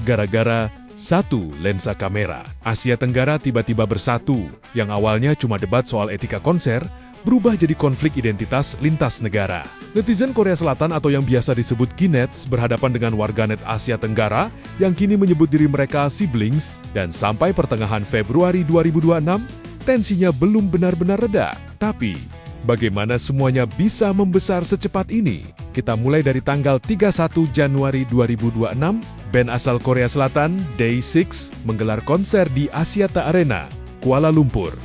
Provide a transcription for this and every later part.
Gara-gara satu lensa kamera, Asia Tenggara tiba-tiba bersatu. Yang awalnya cuma debat soal etika konser, berubah jadi konflik identitas lintas negara. Netizen Korea Selatan atau yang biasa disebut Kinets berhadapan dengan warganet Asia Tenggara yang kini menyebut diri mereka siblings, dan sampai pertengahan Februari 2026, tensinya belum benar-benar reda. Tapi, bagaimana semuanya bisa membesar secepat ini? Kita mulai dari tanggal 31 Januari 2026, band asal Korea Selatan, Day6, menggelar konser di Axiata Arena, Kuala Lumpur.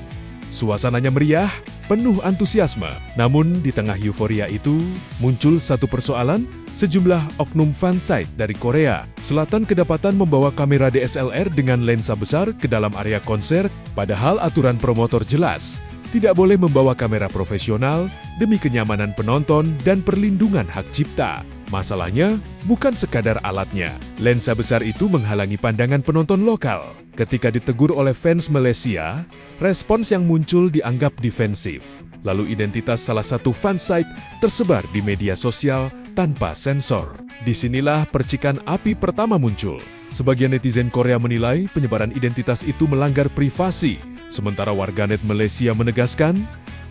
Suasananya meriah, penuh antusiasme. Namun di tengah euforia itu, muncul satu persoalan. Sejumlah oknum fansite dari Korea Selatan kedapatan membawa kamera DSLR dengan lensa besar ke dalam area konser, padahal aturan promotor jelas, tidak boleh membawa kamera profesional demi kenyamanan penonton dan perlindungan hak cipta. Masalahnya, bukan sekadar alatnya. Lensa besar itu menghalangi pandangan penonton lokal. Ketika ditegur oleh fans Malaysia, respons yang muncul dianggap defensif. Lalu identitas salah satu fansite tersebar di media sosial tanpa sensor. Disinilah percikan api pertama muncul. Sebagian netizen Korea menilai penyebaran identitas itu melanggar privasi, sementara warganet Malaysia menegaskan,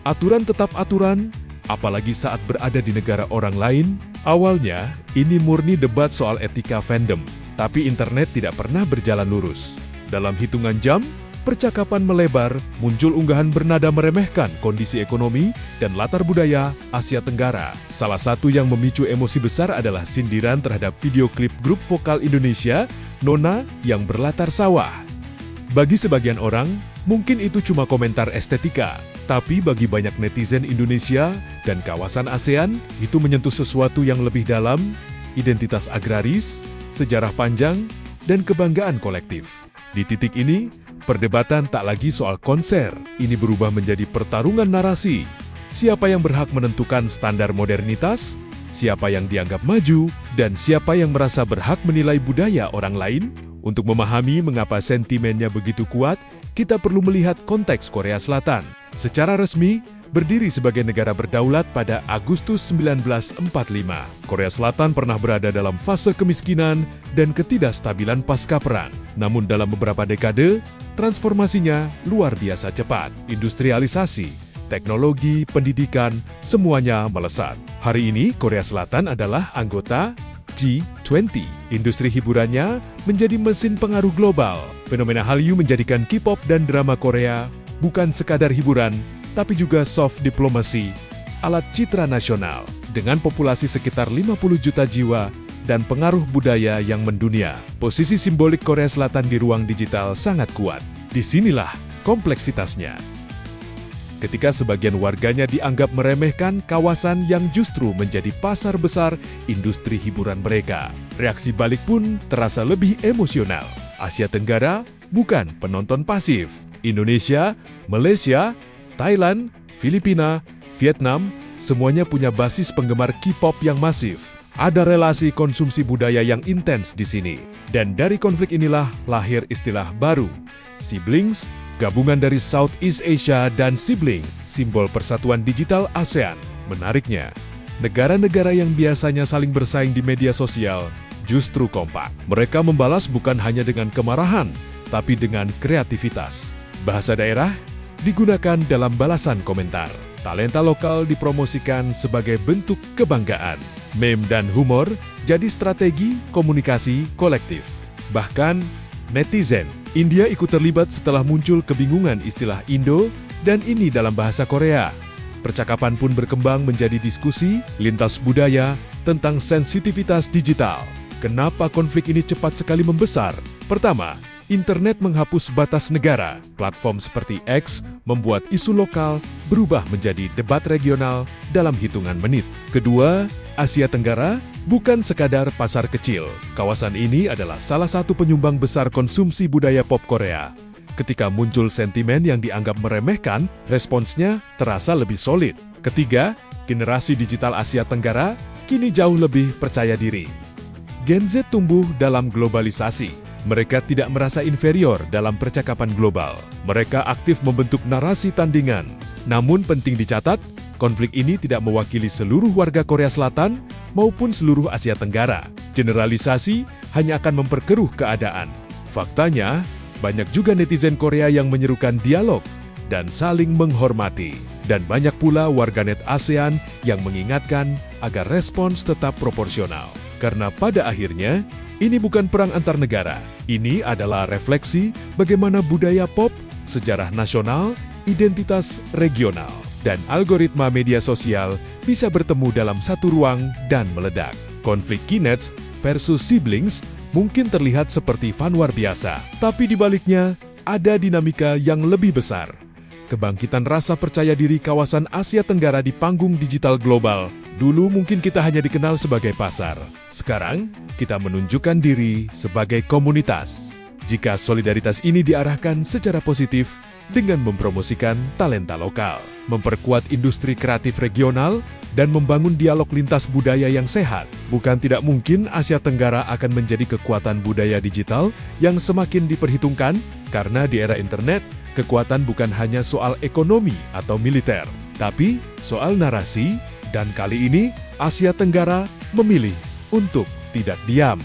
aturan tetap aturan, apalagi saat berada di negara orang lain. Awalnya, ini murni debat soal etika fandom, tapi internet tidak pernah berjalan lurus. Dalam hitungan jam, percakapan melebar, muncul unggahan bernada meremehkan kondisi ekonomi dan latar budaya Asia Tenggara. Salah satu yang memicu emosi besar adalah sindiran terhadap video klip grup vokal Indonesia, Nona, yang berlatar sawah. Bagi sebagian orang, mungkin itu cuma komentar estetika, tapi bagi banyak netizen Indonesia dan kawasan ASEAN, itu menyentuh sesuatu yang lebih dalam, identitas agraris, sejarah panjang, dan kebanggaan kolektif. Di titik ini, perdebatan tak lagi soal konser, ini berubah menjadi pertarungan narasi. Siapa yang berhak menentukan standar modernitas, siapa yang dianggap maju, dan siapa yang merasa berhak menilai budaya orang lain? Untuk memahami mengapa sentimennya begitu kuat, kita perlu melihat konteks Korea Selatan. Secara resmi, berdiri sebagai negara berdaulat pada Agustus 1945. Korea Selatan pernah berada dalam fase kemiskinan dan ketidakstabilan pasca perang. Namun dalam beberapa dekade, transformasinya luar biasa cepat. Industrialisasi, teknologi, pendidikan, semuanya melesat. Hari ini Korea Selatan adalah anggota G20. Industri hiburannya menjadi mesin pengaruh global. Fenomena Hallyu menjadikan K-pop dan drama Korea bukan sekadar hiburan, tapi juga soft diplomacy, alat citra nasional. Dengan populasi sekitar 50 juta jiwa dan pengaruh budaya yang mendunia, posisi simbolik Korea Selatan di ruang digital sangat kuat. Disinilah kompleksitasnya. Ketika sebagian warganya dianggap meremehkan kawasan yang justru menjadi pasar besar industri hiburan mereka, reaksi balik pun terasa lebih emosional. Asia Tenggara bukan penonton pasif. Indonesia, Malaysia, Thailand, Filipina, Vietnam, semuanya punya basis penggemar K-pop yang masif. Ada relasi konsumsi budaya yang intens di sini. Dan dari konflik inilah lahir istilah baru, siblings, gabungan dari Southeast Asia dan sibling, simbol persatuan digital ASEAN. Menariknya, negara-negara yang biasanya saling bersaing di media sosial justru kompak. Mereka membalas bukan hanya dengan kemarahan, tapi dengan kreativitas. Bahasa daerah digunakan dalam balasan komentar. Talenta lokal dipromosikan sebagai bentuk kebanggaan. Meme dan humor jadi strategi komunikasi kolektif. Bahkan, netizen India ikut terlibat setelah muncul kebingungan istilah Indo dan ini dalam bahasa Korea. Percakapan pun berkembang menjadi diskusi lintas budaya tentang sensitivitas digital. Kenapa konflik ini cepat sekali membesar? Pertama, internet menghapus batas negara. Platform seperti X membuat isu lokal berubah menjadi debat regional dalam hitungan menit. Kedua, Asia Tenggara bukan sekadar pasar kecil. Kawasan ini adalah salah satu penyumbang besar konsumsi budaya pop Korea. Ketika muncul sentimen yang dianggap meremehkan, responsnya terasa lebih solid. Ketiga, generasi digital Asia Tenggara kini jauh lebih percaya diri. Gen Z tumbuh dalam globalisasi. Mereka tidak merasa inferior dalam percakapan global. Mereka aktif membentuk narasi tandingan. Namun penting dicatat, konflik ini tidak mewakili seluruh warga Korea Selatan maupun seluruh Asia Tenggara. Generalisasi hanya akan memperkeruh keadaan. Faktanya, banyak juga netizen Korea yang menyerukan dialog dan saling menghormati. Dan banyak pula warganet ASEAN yang mengingatkan agar respons tetap proporsional. Karena pada akhirnya, ini bukan perang antar negara. Ini adalah refleksi bagaimana budaya pop, sejarah nasional, identitas regional, dan algoritma media sosial bisa bertemu dalam satu ruang dan meledak. Konflik Kinets versus siblings mungkin terlihat seperti fanwar biasa, tapi di baliknya ada dinamika yang lebih besar. Kebangkitan rasa percaya diri kawasan Asia Tenggara di panggung digital global. Dulu mungkin kita hanya dikenal sebagai pasar. Sekarang, kita menunjukkan diri sebagai komunitas. Jika solidaritas ini diarahkan secara positif dengan mempromosikan talenta lokal, memperkuat industri kreatif regional, dan membangun dialog lintas budaya yang sehat, bukan tidak mungkin Asia Tenggara akan menjadi kekuatan budaya digital yang semakin diperhitungkan, karena di era internet, kekuatan bukan hanya soal ekonomi atau militer, tapi soal narasi, dan kali ini Asia Tenggara memilih untuk tidak diam.